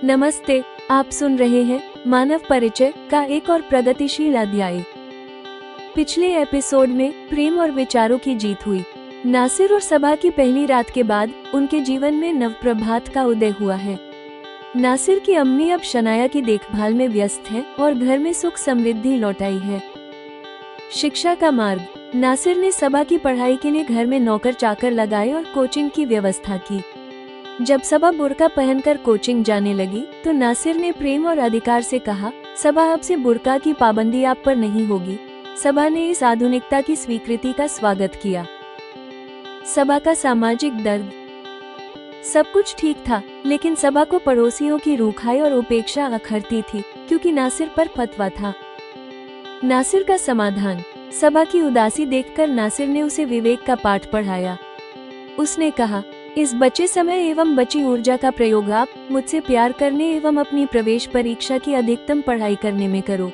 नमस्ते, आप सुन रहे हैं मानव परिचय का एक और प्रगतिशील अध्याय। पिछले एपिसोड में प्रेम और विचारों की जीत हुई। नासिर और सबा की पहली रात के बाद उनके जीवन में नवप्रभात का उदय हुआ है। नासिर की अम्मी अब शनाया की देखभाल में व्यस्त हैं और घर में सुख समृद्धि लौट आई है। शिक्षा का मार्ग। नासिर ने सबा की पढ़ाई के लिए घर में नौकर चाकर लगाए और कोचिंग की व्यवस्था की। जब सबा बुर्का पहनकर कोचिंग जाने लगी तो नासिर ने प्रेम और अधिकार से कहा, सबा अब से बुर्का की पाबंदी आप पर नहीं होगी। सबा ने इस आधुनिकता की स्वीकृति का स्वागत किया। सबा का सामाजिक दर्द। सब कुछ ठीक था, लेकिन सबा को पड़ोसियों की रूखाई और उपेक्षा अखरती थी क्योंकि नासिर पर फतवा था। नासिर का समाधान। सबा की उदासी देखकर नासिर ने उसे विवेक का पाठ पढ़ाया। उसने कहा, इस बचे समय एवं बची ऊर्जा का प्रयोग आप मुझसे प्यार करने एवं अपनी प्रवेश परीक्षा की अधिकतम पढ़ाई करने में करो।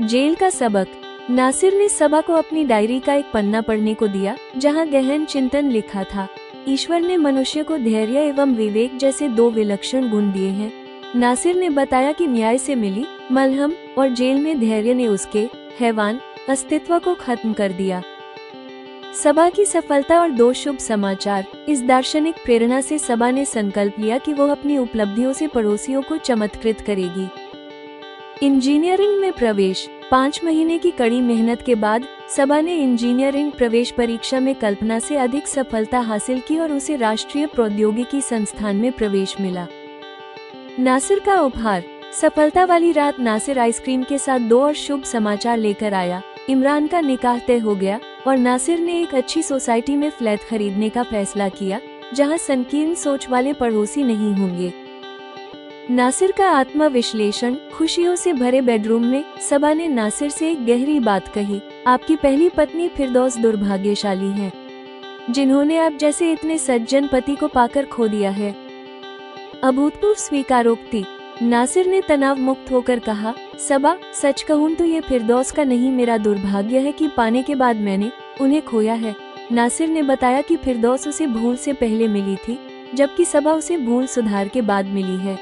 जेल का सबक। नासिर ने सबा को अपनी डायरी का एक पन्ना पढ़ने को दिया जहां गहन चिंतन लिखा था। ईश्वर ने मनुष्य को धैर्य एवं विवेक जैसे दो विलक्षण गुण दिए हैं। नासिर ने बताया कि न्याय से मिली मलहम और जेल में धैर्य ने उसके हैवान अस्तित्व को खत्म कर दिया। सबा की सफलता और दो शुभ समाचार। इस दार्शनिक प्रेरणा से सबा ने संकल्प लिया कि वो अपनी उपलब्धियों से पड़ोसियों को चमत्कृत करेगी। इंजीनियरिंग में प्रवेश। 5 महीने की कड़ी मेहनत के बाद सबा ने इंजीनियरिंग प्रवेश परीक्षा में कल्पना से अधिक सफलता हासिल की और उसे राष्ट्रीय प्रौद्योगिकी संस्थान में प्रवेश मिला। नासिर का उपहार। सफलता वाली रात नासिर आइसक्रीम के साथ 2 और शुभ समाचार लेकर आया। इमरान का निकाह तय हो गया और नासिर ने एक अच्छी सोसाइटी में फ्लैट खरीदने का फैसला किया जहां संकीर्ण सोच वाले पड़ोसी नहीं होंगे। नासिर का आत्मविश्लेषण। खुशियों से भरे बेडरूम में सबा ने नासिर से एक गहरी बात कही, आपकी पहली पत्नी फिरदौस दुर्भाग्यशाली है, जिन्होंने आप जैसे इतने सज्जन पति को पाकर खो दिया है। अभूतपूर्व स्वीकारोक्ति। नासिर ने तनाव मुक्त होकर कहा, सबा, सच कहूं तो ये फिरदौस का नहीं मेरा दुर्भाग्य है कि पाने के बाद मैंने उन्हें खोया है। नासिर ने बताया कि फिरदौस उसे भूल से पहले मिली थी, जबकि सबा उसे भूल सुधार के बाद मिली है।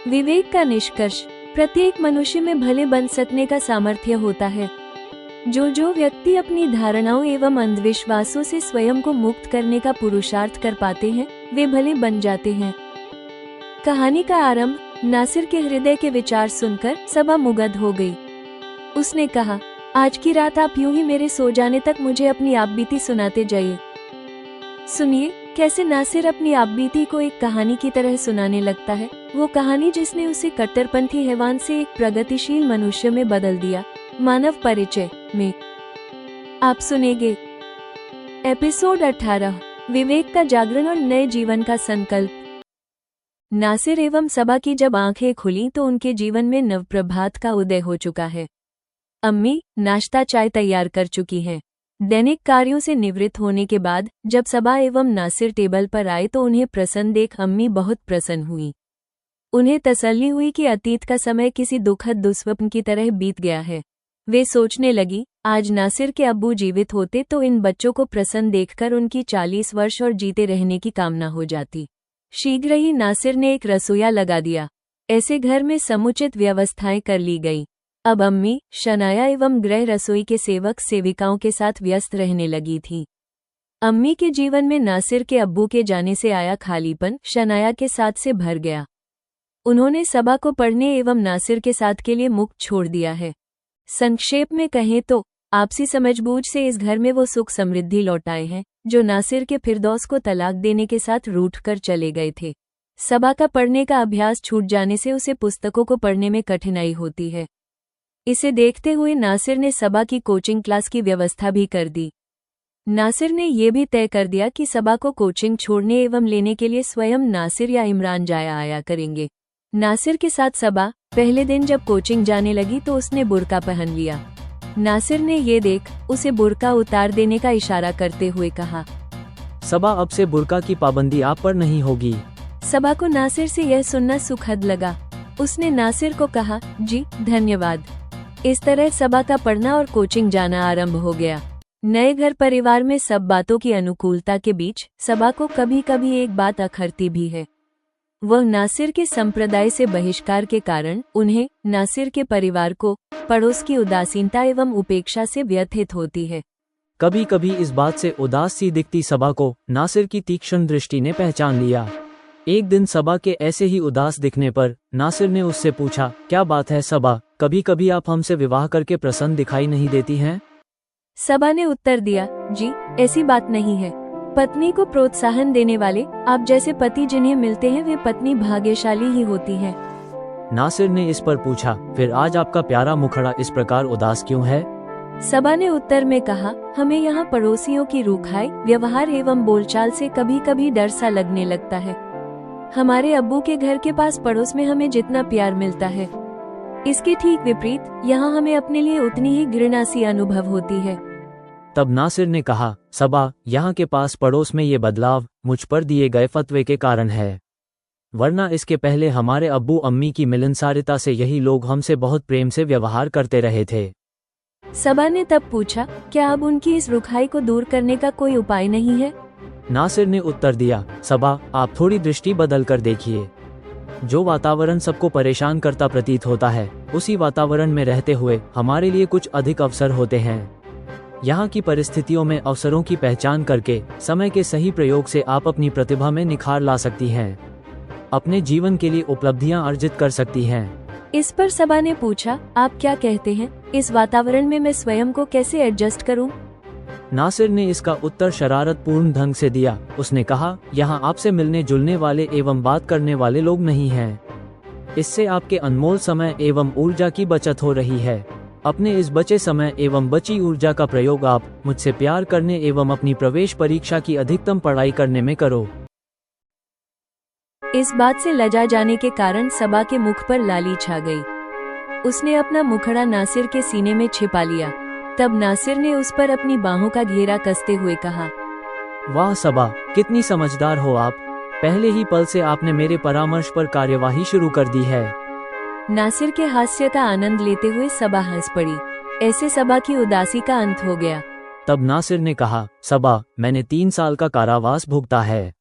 विवेक का निष्कर्ष। प्रत्येक मनुष्य में भले बन सकने का सामर्थ्य होता है। जो व्यक्ति अपनी धारणाओं एवं अंधविश्वासों से स्वयं को मुक्त करने का पुरुषार्थ कर पाते हैं, वे भले बन जाते हैं। कहानी का आरंभ। नासिर के हृदय के विचार सुनकर सबा मुग्ध हो गई। उसने कहा, आज की रात आप यूं ही मेरे सो जाने तक मुझे अपनी आपबीती सुनाते जाइए। सुनिए कैसे नासिर अपनी आपबीती को एक कहानी की तरह सुनाने लगता है, वो कहानी जिसने उसे कट्टरपंथी हैवान से एक प्रगतिशील मनुष्य में बदल दिया। मानव परिचय में आप सुनेंगे एपिसोड 18, विवेक का जागरण और नए जीवन का संकल्प। नासिर एवं सबा की जब आंखें खुली तो उनके जीवन में नवप्रभात का उदय हो चुका है। अम्मी नाश्ता चाय तैयार कर चुकी हैं। दैनिक कार्यों से निवृत्त होने के बाद जब सबा एवं नासिर टेबल पर आए तो उन्हें प्रसन्न देख अम्मी बहुत प्रसन्न हुई। उन्हें तसल्ली हुई कि अतीत का समय किसी दुखद दुस्वप्न की तरह बीत गया है। वे सोचने लगी, आज नासिर के अब्बू जीवित होते तो इन बच्चों को प्रसन्न देखकर उनकी 40 वर्ष और जीते रहने की कामना हो जाती। शीघ्र ही नासिर ने एक रसोइया लगा दिया। ऐसे घर में समुचित व्यवस्थाएं कर ली गई। अब अम्मी शनाया एवं गृह रसोई के सेवक सेविकाओं के साथ व्यस्त रहने लगी थी। अम्मी के जीवन में नासिर के अब्बू के जाने से आया खालीपन शनाया के साथ से भर गया। उन्होंने सबा को पढ़ने एवं नासिर के साथ के लिए मुक्त छोड़ दिया है। संक्षेप में कहें तो आपसी समझबूझ से इस घर में वो सुख समृद्धि लौट आए हैं जो नासिर के फिरदौस को तलाक देने के साथ रूठ कर चले गए थे। सबा का पढ़ने का अभ्यास छूट जाने से उसे पुस्तकों को पढ़ने में कठिनाई होती है। इसे देखते हुए नासिर ने सबा की कोचिंग क्लास की व्यवस्था भी कर दी। नासिर ने ये भी तय कर दिया कि सबा को कोचिंग छोड़ने एवं लेने के लिए स्वयं नासिर या इमरान जाया आया करेंगे। नासिर के साथ सबा पहले दिन जब कोचिंग जाने लगी तो उसने बुर्का पहन लिया। नासिर ने ये देख उसे बुर्का उतार देने का इशारा करते हुए कहा, सबा, अब से बुर्का की पाबंदी आप पर नहीं होगी। सबा को नासिर से यह सुनना सुखद लगा। उसने नासिर को कहा, जी धन्यवाद। इस तरह सबा का पढ़ना और कोचिंग जाना आरंभ हो गया। नए घर परिवार में सब बातों की अनुकूलता के बीच सबा को कभी कभी एक बात अखरती भी है। वह नासिर के संप्रदाय से बहिष्कार के कारण उन्हें, नासिर के परिवार को, पड़ोस की उदासीनता एवं उपेक्षा से व्यथित होती है। कभी कभी इस बात से उदास सी दिखती सबा को नासिर की तीक्ष्ण दृष्टि ने पहचान लिया। एक दिन सबा के ऐसे ही उदास दिखने पर नासिर ने उससे पूछा, क्या बात है सबा, कभी कभी आप हमसे विवाह करके प्रसन्न दिखाई नहीं देती हैं? सबा ने उत्तर दिया, जी ऐसी बात नहीं है। पत्नी को प्रोत्साहन देने वाले आप जैसे पति जिन्हें मिलते हैं वे पत्नी भाग्यशाली ही होती है। नासिर ने इस पर पूछा, फिर आज आपका प्यारा मुखड़ा इस प्रकार उदास क्यों है? सबा ने उत्तर में कहा, हमें यहाँ पड़ोसियों की रूखाई, व्यवहार एवं बोलचाल से कभी कभी डर सा लगने लगता है। हमारे अब्बू के घर के पास पड़ोस में हमें जितना प्यार मिलता है, इसके ठीक विपरीत यहाँ हमें अपने लिए उतनी ही घृणा सी अनुभव होती है। तब नासिर ने कहा, सबा, यहाँ के पास पड़ोस में ये बदलाव मुझ पर दिए गए फतवे के कारण है, वरना इसके पहले हमारे अब्बू अम्मी की मिलनसारिता से यही लोग हमसे बहुत प्रेम से व्यवहार करते रहे थे। सबा ने तब पूछा, क्या अब उनकी इस रुखाई को दूर करने का कोई उपाय नहीं है? नासिर ने उत्तर दिया, सबा, आप थोड़ी दृष्टि बदल कर देखिए। जो वातावरण सबको परेशान करता प्रतीत होता है, उसी वातावरण में रहते हुए हमारे लिए कुछ अधिक अवसर होते हैं। यहाँ की परिस्थितियों में अवसरों की पहचान करके समय के सही प्रयोग से आप अपनी प्रतिभा में निखार ला सकती हैं, अपने जीवन के लिए उपलब्धियाँ अर्जित कर सकती हैं। इस पर सबा ने पूछा, आप क्या कहते हैं, इस वातावरण में मैं स्वयं को कैसे एडजस्ट करूं? नासिर ने इसका उत्तर शरारतपूर्ण ढंग से दिया। उसने कहा, यहाँ आपसे मिलने जुलने वाले एवं बात करने वाले लोग नहीं हैं। इससे आपके अनमोल समय एवं ऊर्जा की बचत हो रही है। अपने इस बचे समय एवं बची ऊर्जा का प्रयोग आप मुझसे प्यार करने एवं अपनी प्रवेश परीक्षा की अधिकतम पढ़ाई करने में करो। इस बात से लजा जाने के कारण सबा के मुख पर लाली छा गई। उसने अपना मुखड़ा नासिर के सीने में छिपा लिया। तब नासिर ने उस पर अपनी बाहों का घेरा कसते हुए कहा, वाह सबा, कितनी समझदार हो आप। पहले ही पल से आपने मेरे परामर्श पर कार्यवाही शुरू कर दी है। नासिर के हास्य का आनंद लेते हुए सबा हंस पड़ी। ऐसे सबा की उदासी का अंत हो गया। तब नासिर ने कहा, सबा, मैंने 3 साल का कारावास भुगता है।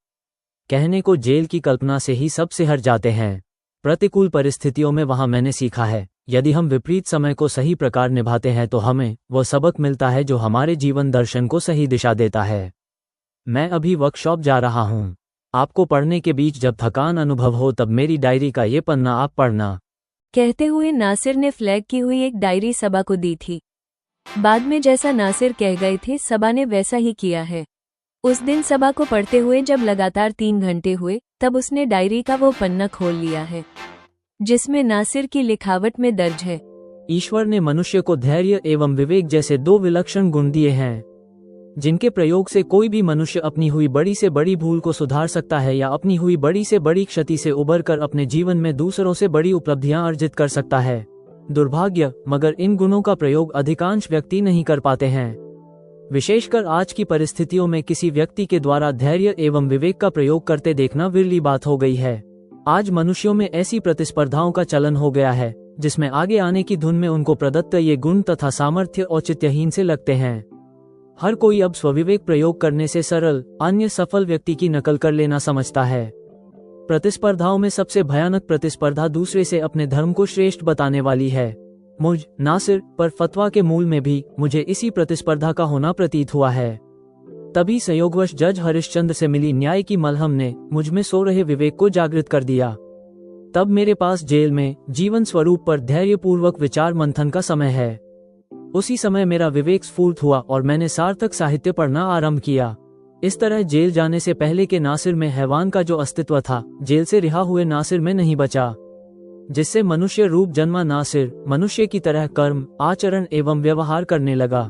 कहने को जेल की कल्पना से ही सब सिहर जाते हैं। प्रतिकूल परिस्थितियों में वहां मैंने सीखा है, यदि हम विपरीत समय को सही प्रकार निभाते हैं तो हमें वो सबक मिलता है जो हमारे जीवन दर्शन को सही दिशा देता है। मैं अभी वर्कशॉप जा रहा हूँ। आपको पढ़ने के बीच जब थकान अनुभव हो तब मेरी डायरी का ये पन्ना आप पढ़ना। कहते हुए नासिर ने फ्लैग की हुई एक डायरी सबा को दी थी। बाद में जैसा नासिर कह गए थे सबा ने वैसा ही किया है। उस दिन सबा को पढ़ते हुए जब लगातार 3 घंटे हुए तब उसने डायरी का वो पन्ना खोल लिया है जिसमें नासिर की लिखावट में दर्ज है, ईश्वर ने मनुष्य को धैर्य एवं विवेक जैसे 2 विलक्षण गुण दिए हैं, जिनके प्रयोग से कोई भी मनुष्य अपनी हुई बड़ी से बड़ी भूल को सुधार सकता है या अपनी हुई बड़ी से बड़ी क्षति से उबरकर अपने जीवन में दूसरों से बड़ी उपलब्धियां अर्जित कर सकता है। दुर्भाग्य, मगर इन गुणों का प्रयोग अधिकांश व्यक्ति नहीं कर पाते हैं। विशेषकर आज की परिस्थितियों में किसी व्यक्ति के द्वारा धैर्य एवं विवेक का प्रयोग करते देखना विरली बात हो गई है। आज मनुष्यों में ऐसी प्रतिस्पर्धाओं का चलन हो गया है जिसमें आगे आने की धुन में उनको प्रदत्त ये गुण तथा सामर्थ्य औचित्यहीन से लगते हैं। हर कोई अब स्वविवेक प्रयोग करने से सरल अन्य सफल व्यक्ति की नकल कर लेना समझता है। प्रतिस्पर्धाओं में सबसे भयानक प्रतिस्पर्धा दूसरे से अपने धर्म को श्रेष्ठ बताने वाली है। मुझ नासिर पर फतवा के मूल में भी मुझे इसी प्रतिस्पर्धा का होना प्रतीत हुआ है। तभी संयोगवश जज हरिश्चंद्र से मिली न्याय की मलहम ने मुझ में सो रहे विवेक को जागृत कर दिया। तब मेरे पास जेल में जीवन स्वरूप पर धैर्यपूर्वक विचार मंथन का समय है। उसी समय मेरा विवेक स्फूर्त हुआ और मैंने सार्थक साहित्य पढ़ना आरंभ किया। इस तरह जेल जाने से पहले के नासिर में हैवान का जो अस्तित्व था, जेल से रिहा हुए नासिर में नहीं बचा, जिससे मनुष्य रूप जन्मा नासिर मनुष्य की तरह कर्म, आचरण एवं व्यवहार करने लगा।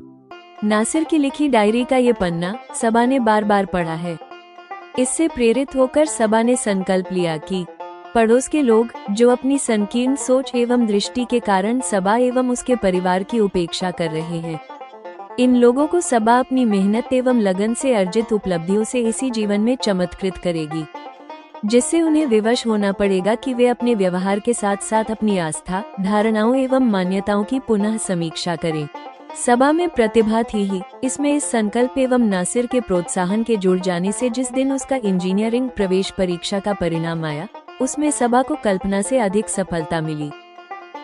नासिर की लिखी डायरी का ये पन्ना सबा ने बार बार पढ़ा है। इससे प्रेरित होकर सबा ने संकल्प लिया कि पड़ोस के लोग जो अपनी संकीर्ण सोच एवं दृष्टि के कारण सबा एवं उसके परिवार की उपेक्षा कर रहे हैं, इन लोगों को सबा अपनी मेहनत एवं लगन से अर्जित उपलब्धियों से इसी जीवन में चमत्कृत करेगी, जिससे उन्हें विवश होना पड़ेगा कि वे अपने व्यवहार के साथ साथ अपनी आस्था, धारणाओं एवं मान्यताओं की पुनः समीक्षा करें। सभा में प्रतिभा थी ही, इसमें इस संकल्प एवं नासिर के प्रोत्साहन के जुड़ जाने से जिस दिन उसका इंजीनियरिंग प्रवेश परीक्षा का परिणाम आया, उसमें सबा को कल्पना से अधिक सफलता मिली।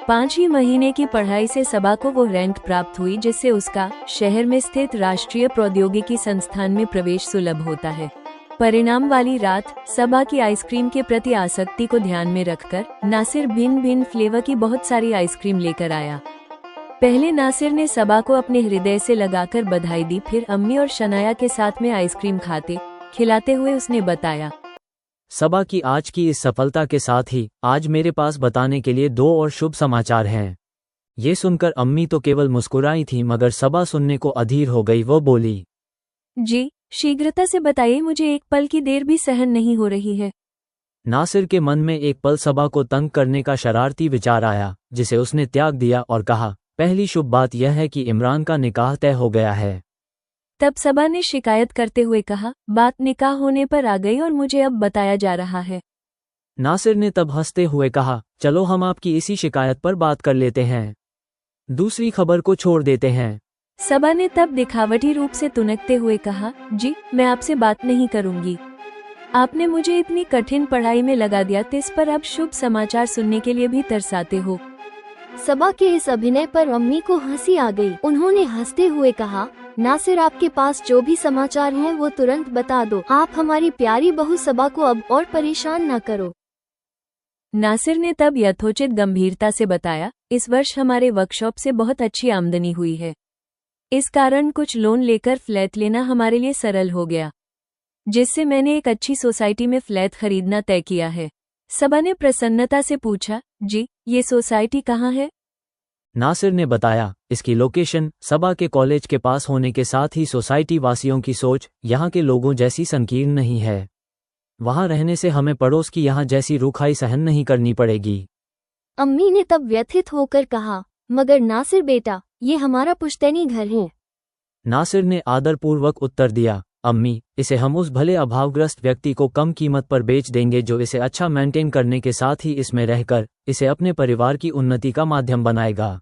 5 ही महीने की पढ़ाई से सबा को वो रैंक प्राप्त हुई जिससे उसका शहर में स्थित राष्ट्रीय प्रौद्योगिकी संस्थान में प्रवेश सुलभ होता है। परिणाम वाली रात सबा की आइसक्रीम के प्रति आसक्ति को ध्यान में रखकर नासिर भिन्न भिन्न फ्लेवर की बहुत सारी आइसक्रीम लेकर आया। पहले नासिर ने सबा को अपने हृदय से लगाकर बधाई दी, फिर अम्मी और शनाया के साथ में आइसक्रीम खाते खिलाते हुए उसने बताया, सबा की आज की इस सफलता के साथ ही आज मेरे पास बताने के लिए 2 और शुभ समाचार हैं। ये सुनकर अम्मी तो केवल मुस्कुराई थी, मगर सबा सुनने को अधीर हो गई। वो बोली, जी शीघ्रता से बताइए, मुझे एक पल की देर भी सहन नहीं हो रही है। नासिर के मन में एक पल सबा को तंग करने का शरारती विचार आया, जिसे उसने त्याग दिया और कहा, पहली शुभ बात यह है कि इमरान का निकाह तय हो गया है। तब सबा ने शिकायत करते हुए कहा, बात निकाह होने पर आ गई और मुझे अब बताया जा रहा है। नासिर ने तब हंसते हुए कहा, चलो हम आपकी इसी शिकायत पर बात कर लेते हैं, दूसरी खबर को छोड़ देते हैं। सबा ने तब दिखावटी रूप से तुनकते हुए कहा, जी मैं आपसे बात नहीं करूंगी। आपने मुझे इतनी कठिन पढ़ाई में लगा दिया, इस पर अब शुभ समाचार सुनने के लिए भी तरसाते हो। सबा के इस अभिनय पर अम्मी को हंसी आ गई। उन्होंने हंसते हुए कहा, नासिर आपके पास जो भी समाचार हैं वो तुरंत बता दो। आप हमारी प्यारी बहू सबा को अब और परेशान न करो। नासिर ने तब यथोचित गंभीरता से बताया, इस वर्ष हमारे वर्कशॉप से बहुत अच्छी आमदनी हुई है। इस कारण कुछ लोन लेकर फ्लैट लेना हमारे लिए सरल हो गया, जिससे मैंने एक अच्छी सोसाइटी में फ्लैट खरीदना तय किया है। सबा ने प्रसन्नता से पूछा, जी ये सोसाइटी कहाँ है? नासिर ने बताया, इसकी लोकेशन सबा के कॉलेज के पास होने के साथ ही सोसाइटी वासियों की सोच यहाँ के लोगों जैसी संकीर्ण नहीं है। वहाँ रहने से हमें पड़ोस की यहाँ जैसी रूखाई सहन नहीं करनी पड़ेगी। अम्मी ने तब व्यथित होकर कहा, मगर नासिर बेटा, ये हमारा पुश्तैनी घर है। नासिर ने आदरपूर्वक उत्तर दिया, अम्मी, इसे हम उस भले अभावग्रस्त व्यक्ति को कम कीमत पर बेच देंगे जो इसे अच्छा मेंटेन करने के साथ ही इसमें रहकर इसे अपने परिवार की उन्नति का माध्यम बनाएगा।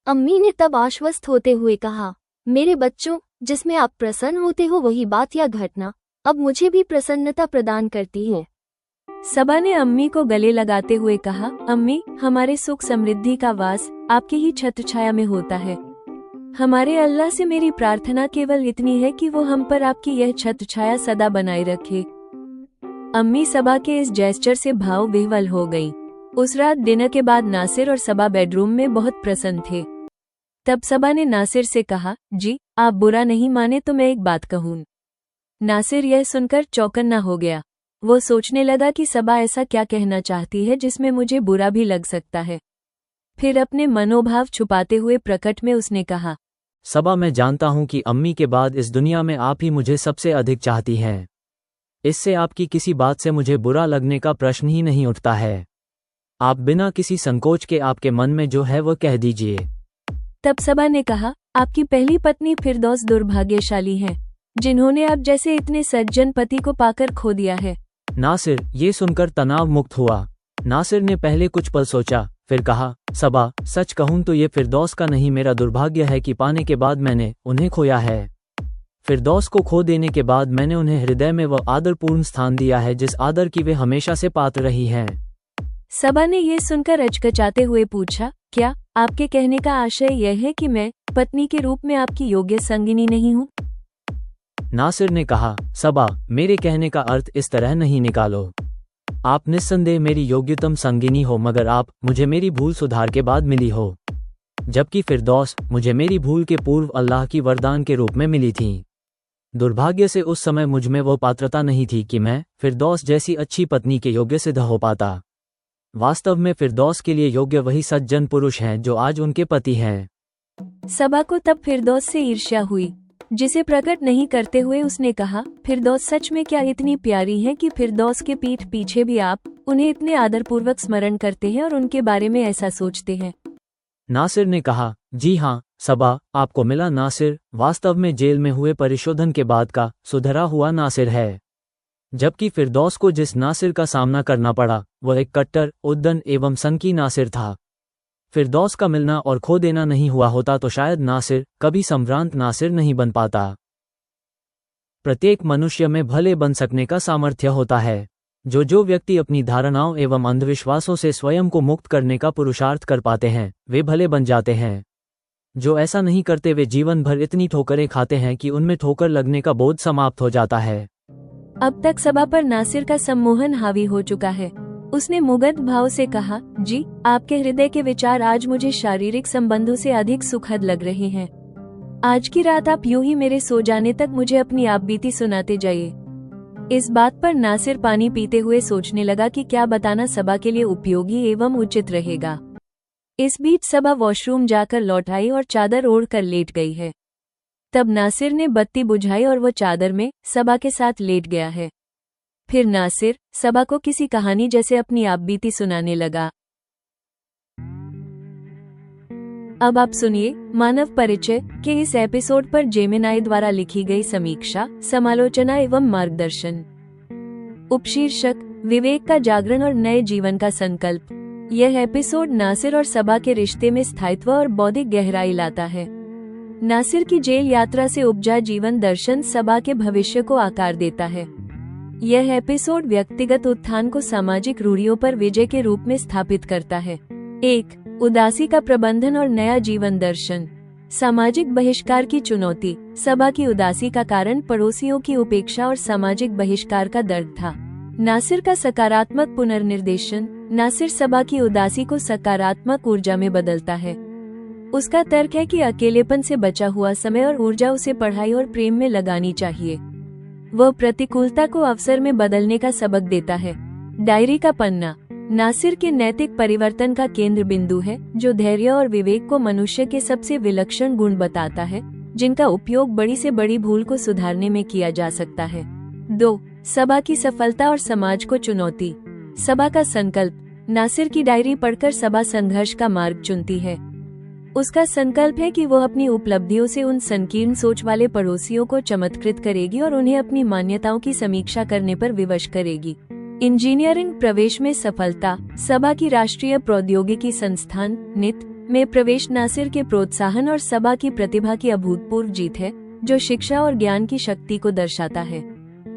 अम्मी ने तब आश्वस्त होते हुए कहा, मेरे बच्चों, जिसमें आप प्रसन्न होते हो वही बात या घटना अब मुझे भी प्रसन्नता प्रदान करती है। सबा ने अम्मी को गले लगाते हुए कहा, अम्मी, हमारे सुख समृद्धि का वास आपके ही छत्र छाया में होता है। हमारे अल्लाह से मेरी प्रार्थना केवल इतनी है कि वो हम पर आपकी यह छत्र छाया सदा बनाए रखे। अम्मी सबा के इस जेस्चर से भाव विह्वल हो गईं। उस रात डिनर के बाद नासिर और सबा बेडरूम में बहुत प्रसन्न थे। तब सबा ने नासिर से कहा, जी आप बुरा नहीं माने तो मैं एक बात कहूँ। नासिर यह सुनकर चौकन्ना हो गया। वो सोचने लगा कि सबा ऐसा क्या कहना चाहती है जिसमें मुझे बुरा भी लग सकता है। फिर अपने मनोभाव छुपाते हुए प्रकट में उसने कहा, सबा, मैं जानता हूँ कि अम्मी के बाद इस दुनिया में आप ही मुझे सबसे अधिक चाहती हैं। इससे आपकी किसी बात से मुझे बुरा लगने का प्रश्न ही नहीं उठता है। आप बिना किसी संकोच के आपके मन में जो है वो कह दीजिए। तब सबा ने कहा, आपकी पहली पत्नी फिरदौस दुर्भाग्यशाली है, जिन्होंने आप जैसे इतने सज्जन पति को पाकर खो दिया है। नासिर ये सुनकर तनाव मुक्त हुआ। नासिर ने पहले कुछ पल सोचा, फिर कहा, सबा, सच कहूँ तो ये फिरदौस का नहीं मेरा दुर्भाग्य है कि पाने के बाद मैंने उन्हें खोया है। फिरदौस को खो देने के बाद मैंने उन्हें हृदय में वह आदरपूर्ण स्थान दिया है जिस आदर की वे हमेशा से पात्र रही हैं। सबा ने ये सुनकर अचकचाते हुए पूछा, क्या आपके कहने का आशय यह है कि मैं पत्नी के रूप में आपकी योग्य संगिनी नहीं हूँ? नासिर ने कहा, सबा, मेरे कहने का अर्थ इस तरह नहीं निकालो। आप निस्संदेह मेरी योग्यतम संगिनी हो, मगर आप मुझे मेरी भूल सुधार के बाद मिली हो, जबकि फिरदौस मुझे मेरी भूल के पूर्व अल्लाह की वरदान के रूप में मिली थी। दुर्भाग्य से उस समय मुझ में वो पात्रता नहीं थी कि मैं फिरदौस जैसी अच्छी पत्नी के योग्य सिद्ध हो पाता। वास्तव में फिरदौस के लिए योग्य वही सज्जन पुरुष हैं जो आज उनके पति हैं। सबा को तब फिरदौस से ईर्ष्या हुई, जिसे प्रकट नहीं करते हुए उसने कहा, फिरदौस सच में क्या इतनी प्यारी है कि फिरदौस के पीठ पीछे भी आप उन्हें इतने आदरपूर्वक स्मरण करते हैं और उनके बारे में ऐसा सोचते हैं? नासिर ने कहा, जी हाँ सबा, आपको मिला नासिर वास्तव में जेल में हुए परिशोधन के बाद का सुधरा हुआ नासिर है, जबकि फिरदौस को जिस नासिर का सामना करना पड़ा वह एक कट्टर, उद्दंड एवं संकी नासिर था। फिरदौस का मिलना और खो देना नहीं हुआ होता तो शायद नासिर कभी संभ्रांत नासिर नहीं बन पाता। प्रत्येक मनुष्य में भले बन सकने का सामर्थ्य होता है, जो व्यक्ति अपनी धारणाओं एवं अंधविश्वासों से स्वयं को मुक्त करने का पुरुषार्थ कर पाते हैं वे भले बन जाते हैं। जो ऐसा नहीं करते वे जीवन भर इतनी ठोकरें खाते हैं कि उनमें ठोकर लगने का बोझ समाप्त हो जाता है। अब तक सबा पर नासिर का सम्मोहन हावी हो चुका है। उसने मुग्ध भाव से कहा, जी, आपके हृदय के विचार आज मुझे शारीरिक संबंधों से अधिक सुखद लग रहे हैं। आज की रात आप यूं ही मेरे सो जाने तक मुझे अपनी आप बीती सुनाते जाइए। इस बात पर नासिर पानी पीते हुए सोचने लगा कि क्या बताना सबा के लिए उपयोगी एवं उचित रहेगा। इस बीच सबा वॉशरूम जाकर लौट आई और चादर ओढ़ कर लेट गई है। तब नासिर ने बत्ती बुझाई और वो चादर में सबा के साथ लेट गया है। फिर नासिर सबा को किसी कहानी जैसे अपनी आप बीती सुनाने लगा। अब आप सुनिए मानव परिचय के इस एपिसोड पर जेमिनाई द्वारा लिखी गई समीक्षा, समालोचना एवं मार्गदर्शन। उपशीर्षक, विवेक का जागरण और नए जीवन का संकल्प। यह एपिसोड नासिर और सबा के रिश्ते में स्थायित्व और बौद्धिक गहराई लाता है। नासिर की जेल यात्रा से उपजा जीवन दर्शन सबा के भविष्य को आकार देता है। यह एपिसोड व्यक्तिगत उत्थान को सामाजिक रूढ़ियों पर विजय के रूप में स्थापित करता है। 1. उदासी का प्रबंधन और नया जीवन दर्शन। सामाजिक बहिष्कार की चुनौती। सबा की उदासी का कारण पड़ोसियों की उपेक्षा और सामाजिक बहिष्कार का दर्द था। नासिर का सकारात्मक पुनर्निर्देशन। नासिर सबा की उदासी को सकारात्मक ऊर्जा में बदलता है। उसका तर्क है कि अकेलेपन से बचा हुआ समय और ऊर्जा उसे पढ़ाई और प्रेम में लगानी चाहिए। वह प्रतिकूलता को अवसर में बदलने का सबक देता है। डायरी का पन्ना नासिर के नैतिक परिवर्तन का केंद्र बिंदु है, जो धैर्य और विवेक को मनुष्य के सबसे विलक्षण गुण बताता है, जिनका उपयोग बड़ी से बड़ी भूल को सुधारने में किया जा सकता है। 2. सबा की सफलता और समाज को चुनौती। सबा का संकल्प। नासिर की डायरी पढ़कर सबा संघर्ष का मार्ग चुनती है। उसका संकल्प है कि वह अपनी उपलब्धियों से उन संकीर्ण सोच वाले पड़ोसियों को चमत्कृत करेगी और उन्हें अपनी मान्यताओं की समीक्षा करने पर विवश करेगी। इंजीनियरिंग प्रवेश में सफलता। सबा की राष्ट्रीय प्रौद्योगिकी संस्थान नित में प्रवेश नासिर के प्रोत्साहन और सबा की प्रतिभा की अभूतपूर्व जीत है, जो शिक्षा और ज्ञान की शक्ति को दर्शाता है।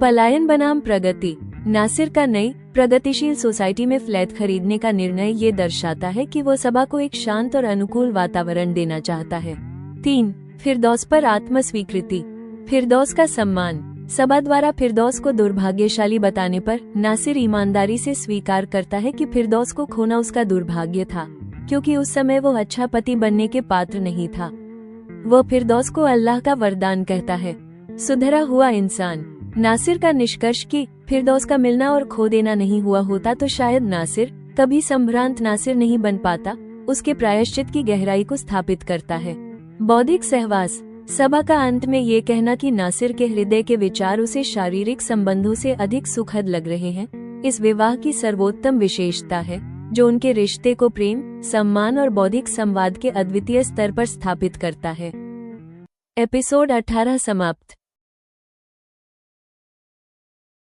पलायन बनाम प्रगति। नासिर का नई प्रगतिशील सोसाइटी में फ्लैट खरीदने का निर्णय ये दर्शाता है कि वो सबा को एक शांत और अनुकूल वातावरण देना चाहता है। 3. फिरदौस पर आत्मस्वीकृति। फिरदौस का सम्मान। सबा द्वारा फिरदौस को दुर्भाग्यशाली बताने पर नासिर ईमानदारी से स्वीकार करता है कि फिरदौस को खोना उसका दुर्भाग्य था, क्योंकि उस समय वो अच्छा पति बनने के पात्र नहीं था। वह फिरदौस को अल्लाह का वरदान कहता है। सुधरा हुआ इंसान। नासिर का निष्कर्ष कि फिरदौस का मिलना और खो देना नहीं हुआ होता तो शायद नासिर कभी संभ्रांत नासिर नहीं बन पाता, उसके प्रायश्चित की गहराई को स्थापित करता है। बौद्धिक सहवास। सबा का अंत में ये कहना कि नासिर के हृदय के विचार उसे शारीरिक संबंधों से अधिक सुखद लग रहे हैं, इस विवाह की सर्वोत्तम विशेषता है, जो उनके रिश्ते को प्रेम, सम्मान और बौद्धिक संवाद के अद्वितीय स्तर पर स्थापित करता है। एपिसोड 18 समाप्त।